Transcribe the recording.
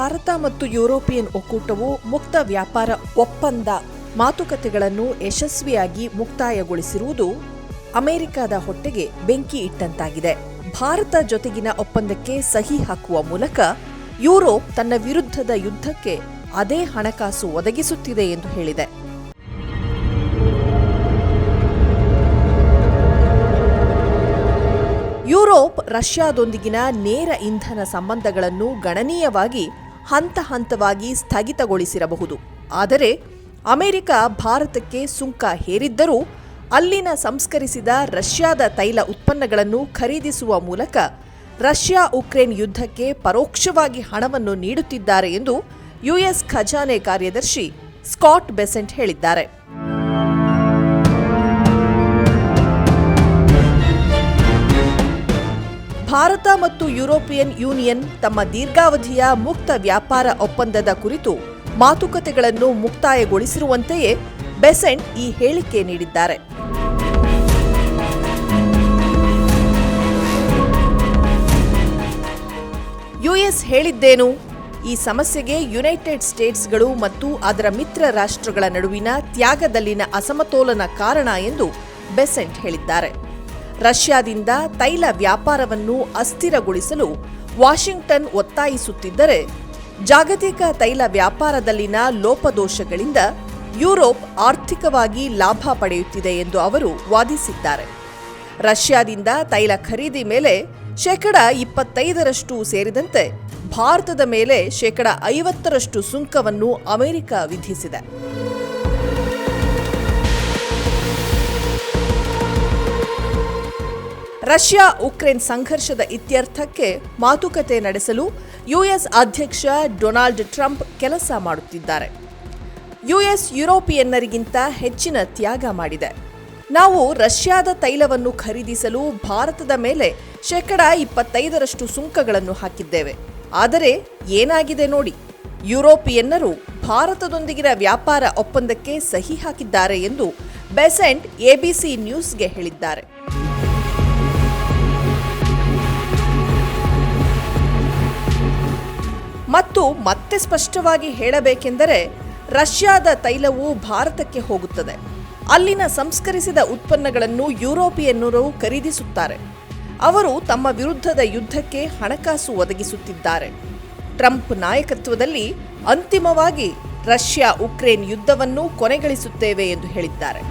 ಭಾರತ ಮತ್ತು ಯುರೋಪಿಯನ್ ಒಕ್ಕೂಟವು ಮುಕ್ತ ವ್ಯಾಪಾರ ಒಪ್ಪಂದ ಮಾತುಕತೆಗಳನ್ನು ಯಶಸ್ವಿಯಾಗಿ ಮುಕ್ತಾಯಗೊಳಿಸಿರುವುದು ಅಮೆರಿಕದ ಹೊಟ್ಟೆಗೆ ಬೆಂಕಿ ಇಟ್ಟಂತಾಗಿದೆ. ಭಾರತ ಜೊತೆಗಿನ ಒಪ್ಪಂದಕ್ಕೆ ಸಹಿ ಹಾಕುವ ಮೂಲಕ ಯುರೋಪ್ ತನ್ನ ವಿರುದ್ಧದ ಯುದ್ಧಕ್ಕೆ ಅದೇ ಹಣಕಾಸು ಒದಗಿಸುತ್ತಿದೆ ಎಂದು ಹೇಳಿದೆ. ಯುರೋಪ್ ರಷ್ಯಾದೊಂದಿಗಿನ ನೇರ ಇಂಧನ ಸಂಬಂಧಗಳನ್ನು ಗಣನೀಯವಾಗಿ ಹಂತವಾಗಿ ಸ್ಥಗಿತಗೊಳಿಸಿರಬಹುದು. ಆದರೆ ಅಮೆರಿಕ ಭಾರತಕ್ಕೆ ಸುಂಕ ಹೇರಿದ್ದರೂ ಅಲ್ಲಿನ ಸಂಸ್ಕರಿಸಿದ ರಷ್ಯಾದ ತೈಲ ಉತ್ಪನ್ನಗಳನ್ನು ಖರೀದಿಸುವ ಮೂಲಕ ರಷ್ಯಾ ಉಕ್ರೇನ್ ಯುದ್ಧಕ್ಕೆ ಪರೋಕ್ಷವಾಗಿ ಹಣವನ್ನು ನೀಡುತ್ತಿದ್ದಾರೆ ಎಂದು ಯುಎಸ್ ಖಜಾನೆ ಕಾರ್ಯದರ್ಶಿ ಸ್ಕಾಟ್ ಬೆಸೆಂಟ್ ಹೇಳಿದ್ದಾರೆ. ಭಾರತ ಮತ್ತು ಯುರೋಪಿಯನ್ ಯೂನಿಯನ್ ತಮ್ಮ ದೀರ್ಘಾವಧಿಯ ಮುಕ್ತ ವ್ಯಾಪಾರ ಒಪ್ಪಂದದ ಕುರಿತು ಮಾತುಕತೆಗಳನ್ನು ಮುಕ್ತಾಯಗೊಳಿಸಿರುವಂತೆಯೇ ಬೆಸೆಂಟ್ ಈ ಹೇಳಿಕೆ ನೀಡಿದ್ದಾರೆ. ಯುಎಸ್ ಹೇಳಿದ್ದೇನು? ಈ ಸಮಸ್ಯೆಗೆ ಯುನೈಟೆಡ್ ಸ್ಟೇಟ್ಸ್ಗಳು ಮತ್ತು ಅದರ ಮಿತ್ರ ರಾಷ್ಟ್ರಗಳ ನಡುವಿನ ತ್ಯಾಗದಲ್ಲಿನ ಅಸಮತೋಲನ ಕಾರಣ ಎಂದು ಬೆಸೆಂಟ್ ಹೇಳಿದ್ದಾರೆ. ರಷ್ಯಾದಿಂದ ತೈಲ ವ್ಯಾಪಾರವನ್ನು ಅಸ್ಥಿರಗೊಳಿಸಲು ವಾಷಿಂಗ್ಟನ್ ಒತ್ತಾಯಿಸುತ್ತಿದ್ದರೆ, ಜಾಗತಿಕ ತೈಲ ವ್ಯಾಪಾರದಲ್ಲಿನ ಲೋಪದೋಷಗಳಿಂದ ಯುರೋಪ್ ಆರ್ಥಿಕವಾಗಿ ಲಾಭ ಪಡೆಯುತ್ತಿದೆ ಎಂದು ಅವರು ವಾದಿಸಿದ್ದಾರೆ. ರಷ್ಯಾದಿಂದ ತೈಲ ಖರೀದಿ ಮೇಲೆ 25% ಸೇರಿದಂತೆ ಭಾರತದ ಮೇಲೆ 50% ಸುಂಕವನ್ನು ಅಮೆರಿಕ ವಿಧಿಸಿದೆ. ರಷ್ಯಾ ಉಕ್ರೇನ್ ಸಂಘರ್ಷದ ಇತ್ಯರ್ಥಕ್ಕೆ ಮಾತುಕತೆ ನಡೆಸಲು ಯುಎಸ್ ಅಧ್ಯಕ್ಷ ಡೊನಾಲ್ಡ್ ಟ್ರಂಪ್ ಕೆಲಸ ಮಾಡುತ್ತಿದ್ದಾರೆ. ಯುಎಸ್ ಯುರೋಪಿಯನ್ನರಿಗಿಂತ ಹೆಚ್ಚಿನ ತ್ಯಾಗ ಮಾಡಿದೆ. ನಾವು ರಷ್ಯಾದ ತೈಲವನ್ನು ಖರೀದಿಸಲು ಭಾರತದ ಮೇಲೆ 25% ಸುಂಕಗಳನ್ನು ಹಾಕಿದ್ದೇವೆ. ಆದರೆ ಏನಾಗಿದೆ ನೋಡಿ, ಯುರೋಪಿಯನ್ನರು ಭಾರತದೊಂದಿಗಿನ ವ್ಯಾಪಾರ ಒಪ್ಪಂದಕ್ಕೆ ಸಹಿ ಹಾಕಿದ್ದಾರೆ ಎಂದು ಬೆಸೆಂಟ್ ಎಬಿಸಿ ನ್ಯೂಸ್ಗೆ ಹೇಳಿದ್ದಾರೆ. ಮತ್ತು ಮತ್ತೆ ಸ್ಪಷ್ಟವಾಗಿ ಹೇಳಬೇಕೆಂದರೆ, ರಷ್ಯಾದ ತೈಲವು ಭಾರತಕ್ಕೆ ಹೋಗುತ್ತದೆ. ಅಲ್ಲಿನ ಸಂಸ್ಕರಿಸಿದ ಉತ್ಪನ್ನಗಳನ್ನು ಯುರೋಪಿಯನ್ನರು ಖರೀದಿಸುತ್ತಾರೆ. ಅವರು ತಮ್ಮ ವಿರುದ್ಧದ ಯುದ್ಧಕ್ಕೆ ಹಣಕಾಸು ಒದಗಿಸುತ್ತಿದ್ದಾರೆ. ಟ್ರಂಪ್ ನಾಯಕತ್ವದಲ್ಲಿ ಅಂತಿಮವಾಗಿ ರಷ್ಯಾ ಉಕ್ರೇನ್ ಯುದ್ಧವನ್ನು ಕೊನೆಗಳಿಸುತ್ತೇವೆ ಎಂದು ಹೇಳಿದ್ದಾರೆ.